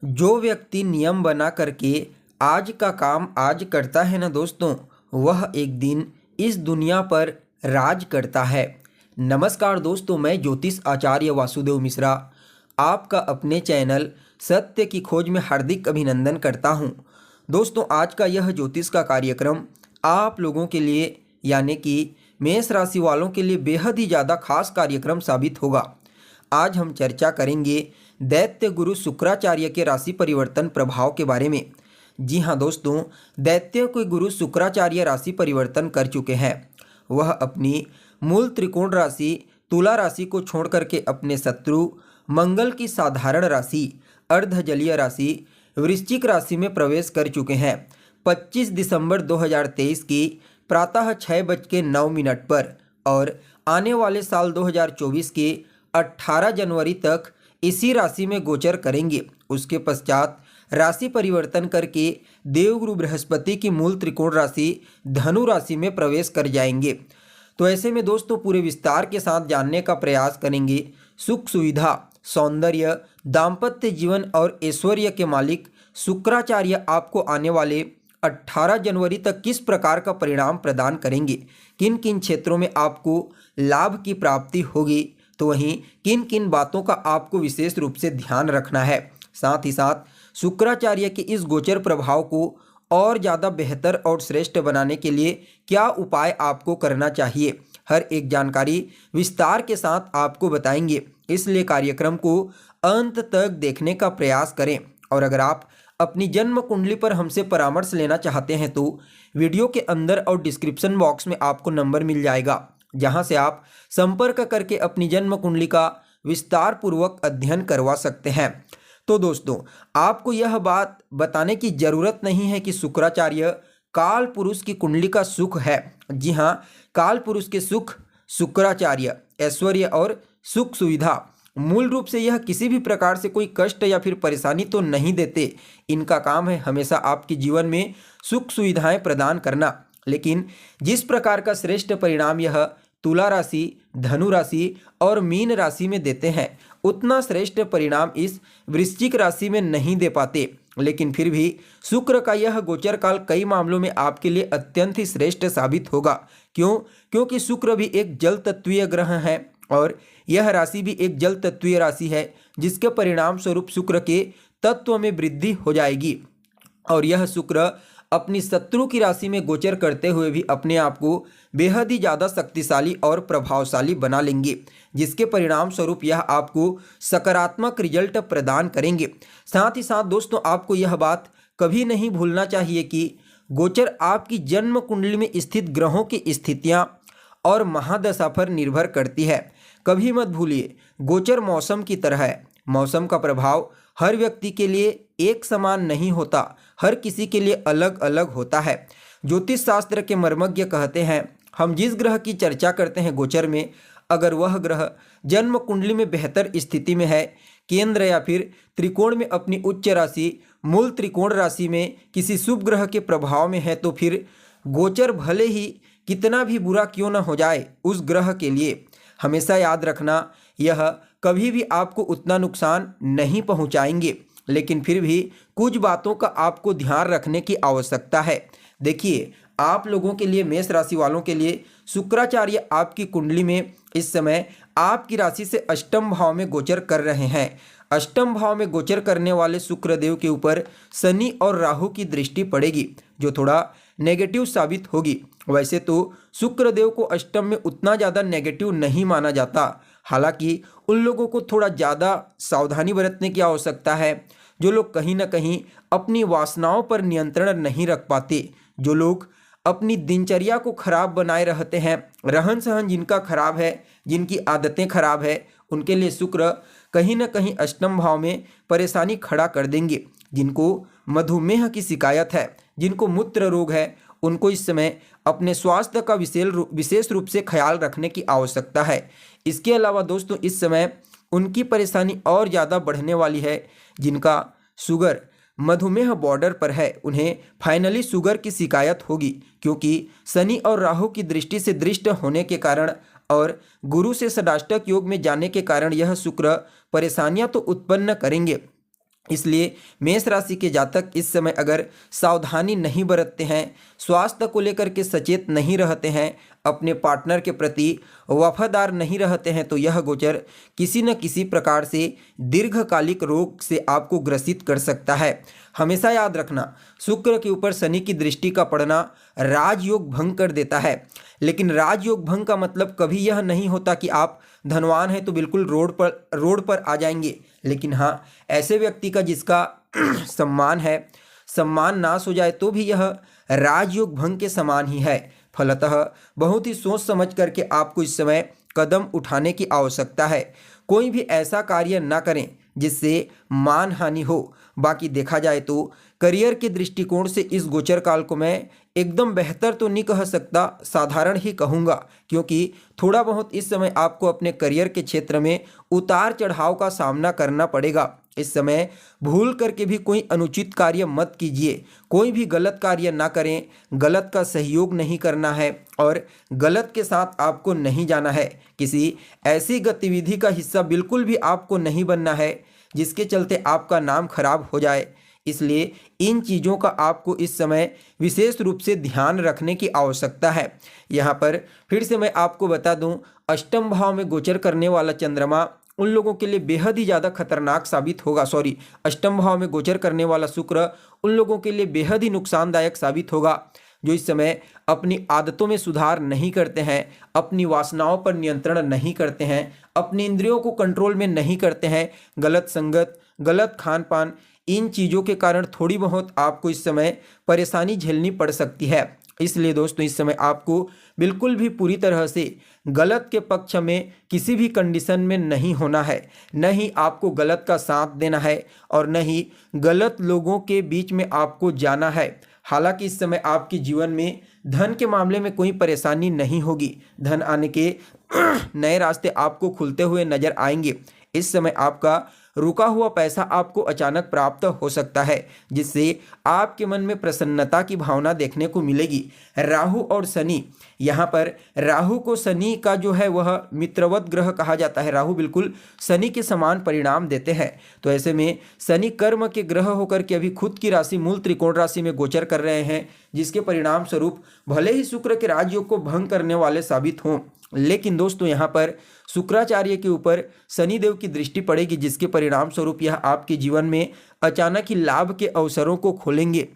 जो व्यक्ति नियम बना करके आज का काम आज करता है ना दोस्तों, वह एक दिन इस दुनिया पर राज करता है। नमस्कार दोस्तों, मैं ज्योतिष आचार्य वासुदेव मिश्रा आपका अपने चैनल सत्य की खोज में हार्दिक अभिनंदन करता हूं। दोस्तों, आज का यह ज्योतिष का कार्यक्रम आप लोगों के लिए यानी कि मेष राशि वालों के लिए बेहद ही ज़्यादा खास कार्यक्रम साबित होगा। आज हम चर्चा करेंगे दैत्य गुरु शुक्राचार्य के राशि परिवर्तन प्रभाव के बारे में। जी हाँ दोस्तों, दैत्य के गुरु शुक्राचार्य राशि परिवर्तन कर चुके हैं। वह अपनी मूल त्रिकोण राशि तुला राशि को छोड़ करके अपने शत्रु मंगल की साधारण राशि अर्धजलीय राशि वृश्चिक राशि में प्रवेश कर चुके हैं। 25 दिसंबर 2023 की प्रातः 6:09 पर और आने वाले साल 2024 के 18 जनवरी तक इसी राशि में गोचर करेंगे। उसके पश्चात राशि परिवर्तन करके देवगुरु बृहस्पति की मूल त्रिकोण राशि धनु राशि में प्रवेश कर जाएंगे। तो ऐसे में दोस्तों पूरे विस्तार के साथ जानने का प्रयास करेंगे। सुख सुविधा, सौंदर्य, दाम्पत्य जीवन और ऐश्वर्य के मालिक शुक्राचार्य आपको आने वाले 18 जनवरी तक किस प्रकार का परिणाम प्रदान करेंगे, किन किन क्षेत्रों में आपको लाभ की प्राप्ति होगी, तो वहीं किन किन बातों का आपको विशेष रूप से ध्यान रखना है। साथ ही साथ शुक्राचार्य के इस गोचर प्रभाव को और ज़्यादा बेहतर और श्रेष्ठ बनाने के लिए क्या उपाय आपको करना चाहिए, हर एक जानकारी विस्तार के साथ आपको बताएंगे। इसलिए कार्यक्रम को अंत तक देखने का प्रयास करें। और अगर आप अपनी जन्म कुंडली पर हमसे परामर्श लेना चाहते हैं तो वीडियो के अंदर और डिस्क्रिप्शन बॉक्स में आपको नंबर मिल जाएगा, जहां से आप संपर्क करके अपनी जन्म कुंडली का विस्तार पूर्वक अध्ययन करवा सकते हैं। तो दोस्तों, आपको यह बात बताने की जरूरत नहीं है कि शुक्राचार्य काल पुरुष की कुंडली का सुख है। जी हाँ, काल पुरुष के सुख शुक्राचार्य, ऐश्वर्य और सुख सुविधा, मूल रूप से यह किसी भी प्रकार से कोई कष्ट या फिर परेशानी तो नहीं देते। इनका काम है हमेशा आपके जीवन में सुख सुविधाएं प्रदान करना। लेकिन जिस प्रकार का श्रेष्ठ परिणाम यह तुला राशि, धनु राशि और मीन राशि में देते हैं, उतना श्रेष्ठ परिणाम इस वृश्चिक राशि में नहीं दे पाते। लेकिन फिर भी शुक्र का यह गोचर काल कई मामलों में आपके लिए अत्यंत ही श्रेष्ठ साबित होगा। क्यों? क्योंकि शुक्र भी एक जल तत्वीय ग्रह है और यह राशि भी एक जल तत्वीय राशि है, जिसके परिणाम स्वरूप शुक्र के तत्व में वृद्धि हो जाएगी। और यह शुक्र अपनी शत्रु की राशि में गोचर करते हुए भी अपने आप को बेहद ही ज़्यादा शक्तिशाली और प्रभावशाली बना लेंगे, जिसके परिणाम स्वरूप यह आपको सकारात्मक रिजल्ट प्रदान करेंगे। साथ ही साथ दोस्तों, आपको यह बात कभी नहीं भूलना चाहिए कि गोचर आपकी जन्म कुंडली में स्थित ग्रहों की स्थितियाँ और महादशा पर निर्भर करती है। कभी मत भूलिए, गोचर मौसम की तरह है। मौसम का प्रभाव हर व्यक्ति के लिए एक समान नहीं होता, हर किसी के लिए अलग अलग होता है। ज्योतिष शास्त्र के मर्मज्ञ कहते हैं, हम जिस ग्रह की चर्चा करते हैं गोचर में, अगर वह ग्रह जन्म कुंडली में बेहतर स्थिति में है, केंद्र या फिर त्रिकोण में अपनी उच्च राशि मूल त्रिकोण राशि में किसी शुभ ग्रह के प्रभाव में है, तो फिर गोचर भले ही कितना भी बुरा क्यों न हो जाए, उस ग्रह के लिए हमेशा याद रखना, यह कभी भी आपको उतना नुकसान नहीं पहुंचाएंगे। लेकिन फिर भी कुछ बातों का आपको ध्यान रखने की आवश्यकता है। देखिए, आप लोगों के लिए, मेष राशि वालों के लिए शुक्राचार्य आपकी कुंडली में इस समय आपकी राशि से अष्टम भाव में गोचर कर रहे हैं। अष्टम भाव में गोचर करने वाले शुक्रदेव के ऊपर शनि और राहु की दृष्टि पड़ेगी, जो थोड़ा नेगेटिव साबित होगी। वैसे तो शुक्रदेव को अष्टम में उतना ज़्यादा नेगेटिव नहीं माना जाता, हालांकि उन लोगों को थोड़ा ज़्यादा सावधानी बरतने की आवश्यकता है जो लोग कहीं ना कहीं अपनी वासनाओं पर नियंत्रण नहीं रख पाते, जो लोग अपनी दिनचर्या को खराब बनाए रहते हैं, रहन सहन जिनका खराब है, जिनकी आदतें खराब है, उनके लिए शुक्र कहीं ना कहीं अष्टम भाव में परेशानी खड़ा कर देंगे। जिनको मधुमेह की शिकायत है, जिनको मूत्र रोग है, उनको इस समय अपने स्वास्थ्य का विशेष रूप से ख्याल रखने की आवश्यकता है। इसके अलावा दोस्तों, इस समय उनकी परेशानी और ज़्यादा बढ़ने वाली है। जिनका शुगर मधुमेह बॉर्डर पर है, उन्हें फाइनली शुगर की शिकायत होगी, क्योंकि शनि और राहु की दृष्टि से दृष्ट होने के कारण और गुरु से षडाष्टक योग में जाने के कारण यह शुक्र परेशानियां तो उत्पन्न करेंगे, इसलिए मेष राशि के जातक इस समय अगर सावधानी नहीं बरतते हैं, स्वास्थ्य को लेकर के सचेत नहीं रहते हैं, अपने पार्टनर के प्रति वफादार नहीं रहते हैं, तो यह गोचर किसी न किसी प्रकार से दीर्घकालिक रोग से आपको ग्रसित कर सकता है। हमेशा याद रखना, शुक्र के ऊपर शनि की दृष्टि का पड़ना राजयोग भंग कर देता है। लेकिन राजयोग भंग का मतलब कभी यह नहीं होता कि आप धनवान हैं तो बिल्कुल रोड पर आ जाएंगे। लेकिन हाँ, ऐसे व्यक्ति का जिसका सम्मान है, सम्मान नाश हो जाए तो भी यह राजयोग भंग के समान ही है। फलतः बहुत ही सोच समझ करके आपको इस समय कदम उठाने की आवश्यकता है। कोई भी ऐसा कार्य ना करें जिससे मान हानि हो। बाकी देखा जाए तो करियर के दृष्टिकोण से इस गोचर काल को मैं एकदम बेहतर तो नहीं कह सकता, साधारण ही कहूँगा, क्योंकि थोड़ा बहुत इस समय आपको अपने करियर के क्षेत्र में उतार चढ़ाव का सामना करना पड़ेगा। इस समय भूल करके भी कोई अनुचित कार्य मत कीजिए, कोई भी गलत कार्य ना करें, गलत का सहयोग नहीं करना है और गलत के साथ आपको नहीं जाना है। किसी ऐसी गतिविधि का हिस्सा बिल्कुल भी आपको नहीं बनना है जिसके चलते आपका नाम खराब हो जाए। इसलिए इन चीज़ों का आपको इस समय विशेष रूप से ध्यान रखने की आवश्यकता है। यहाँ पर फिर से मैं आपको बता दूं, अष्टम भाव में गोचर करने वाला चंद्रमा उन लोगों के लिए बेहद ही ज़्यादा खतरनाक साबित होगा। अष्टम भाव में गोचर करने वाला शुक्र उन लोगों के लिए बेहद ही नुकसानदायक साबित होगा जो इस समय अपनी आदतों में सुधार नहीं करते हैं, अपनी वासनाओं पर नियंत्रण नहीं करते हैं, अपनी इंद्रियों को कंट्रोल में नहीं करते हैं। गलत संगत, गलत खान पान, इन चीज़ों के कारण थोड़ी बहुत आपको इस समय परेशानी झेलनी पड़ सकती है। इसलिए दोस्तों, इस समय आपको बिल्कुल भी पूरी तरह से गलत के पक्ष में किसी भी कंडीशन में नहीं होना है। न ही आपको गलत का साथ देना है और न ही गलत लोगों के बीच में आपको जाना है। हालांकि इस समय आपके जीवन में धन के मामले में कोई परेशानी नहीं होगी। धन आने के नए रास्ते आपको खुलते हुए नजर आएंगे। इस समय आपका रुका हुआ पैसा आपको अचानक प्राप्त हो सकता है, जिससे आपके मन में प्रसन्नता की भावना देखने को मिलेगी। राहु और शनि, यहाँ पर राहु को शनि का जो है वह मित्रवत ग्रह कहा जाता है। राहु बिल्कुल शनि के समान परिणाम देते हैं। तो ऐसे में शनि कर्म के ग्रह होकर के अभी खुद की राशि मूल त्रिकोण राशि में गोचर कर रहे हैं, जिसके परिणाम स्वरूप भले ही शुक्र के राजयोग को भंग करने वाले साबित हों, लेकिन दोस्तों यहाँ पर शुक्राचार्य के ऊपर शनिदेव की दृष्टि पड़ेगी, जिसके परिणाम स्वरूप यह आपके जीवन में अचानक ही लाभ के अवसरों को खोलेंगे।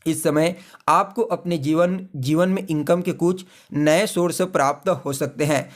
इस समय आपको अपने जीवन में इनकम के कुछ नए सोर्स प्राप्त हो सकते हैं।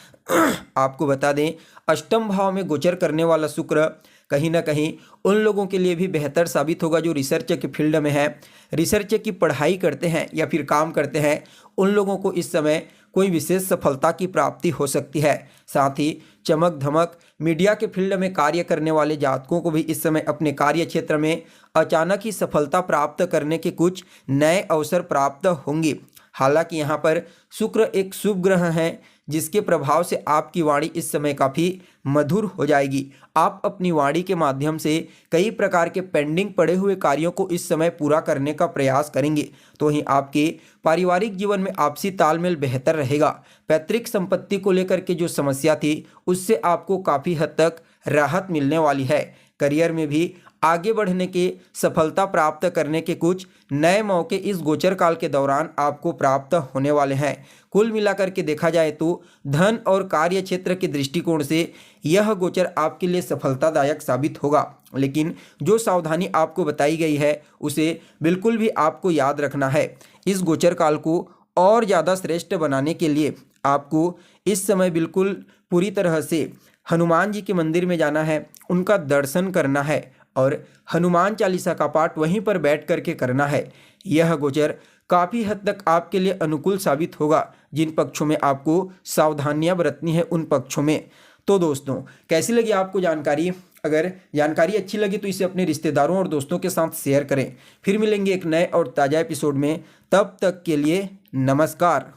आपको बता दें, अष्टम भाव में गोचर करने वाला शुक्र कहीं ना कहीं उन लोगों के लिए भी बेहतर साबित होगा जो रिसर्च के फील्ड में है, रिसर्च की पढ़ाई करते हैं या फिर काम करते हैं। उन लोगों को इस समय कोई विशेष सफलता की प्राप्ति हो सकती है। साथ ही चमक धमक मीडिया के फील्ड में कार्य करने वाले जातकों को भी इस समय अपने कार्य क्षेत्र में अचानक ही सफलता प्राप्त करने के कुछ नए अवसर प्राप्त होंगे। हालांकि यहाँ पर शुक्र एक शुभ ग्रह है, जिसके प्रभाव से आपकी वाणी इस समय काफ़ी मधुर हो जाएगी। आप अपनी वाणी के माध्यम से कई प्रकार के पेंडिंग पड़े हुए कार्यों को इस समय पूरा करने का प्रयास करेंगे। तो ही आपके पारिवारिक जीवन में आपसी तालमेल बेहतर रहेगा। पैतृक संपत्ति को लेकर के जो समस्या थी, उससे आपको काफ़ी हद तक राहत मिलने वाली है। करियर में भी आगे बढ़ने के, सफलता प्राप्त करने के कुछ नए मौके इस गोचर काल के दौरान आपको प्राप्त होने वाले हैं। कुल मिलाकर के देखा जाए तो धन और कार्य क्षेत्र के दृष्टिकोण से यह गोचर आपके लिए सफलतादायक साबित होगा। लेकिन जो सावधानी आपको बताई गई है उसे बिल्कुल भी आपको याद रखना है। इस गोचर काल को और ज़्यादा श्रेष्ठ बनाने के लिए आपको इस समय बिल्कुल पूरी तरह से हनुमान जी के मंदिर में जाना है, उनका दर्शन करना है और हनुमान चालीसा का पाठ वहीं पर बैठ करके करना है। यह गोचर काफ़ी हद तक आपके लिए अनुकूल साबित होगा। जिन पक्षों में आपको सावधानियां बरतनी है उन पक्षों में। तो दोस्तों, कैसी लगी आपको जानकारी? अगर जानकारी अच्छी लगी तो इसे अपने रिश्तेदारों और दोस्तों के साथ शेयर करें। फिर मिलेंगे एक नए और ताज़ा एपिसोड में। तब तक के लिए नमस्कार।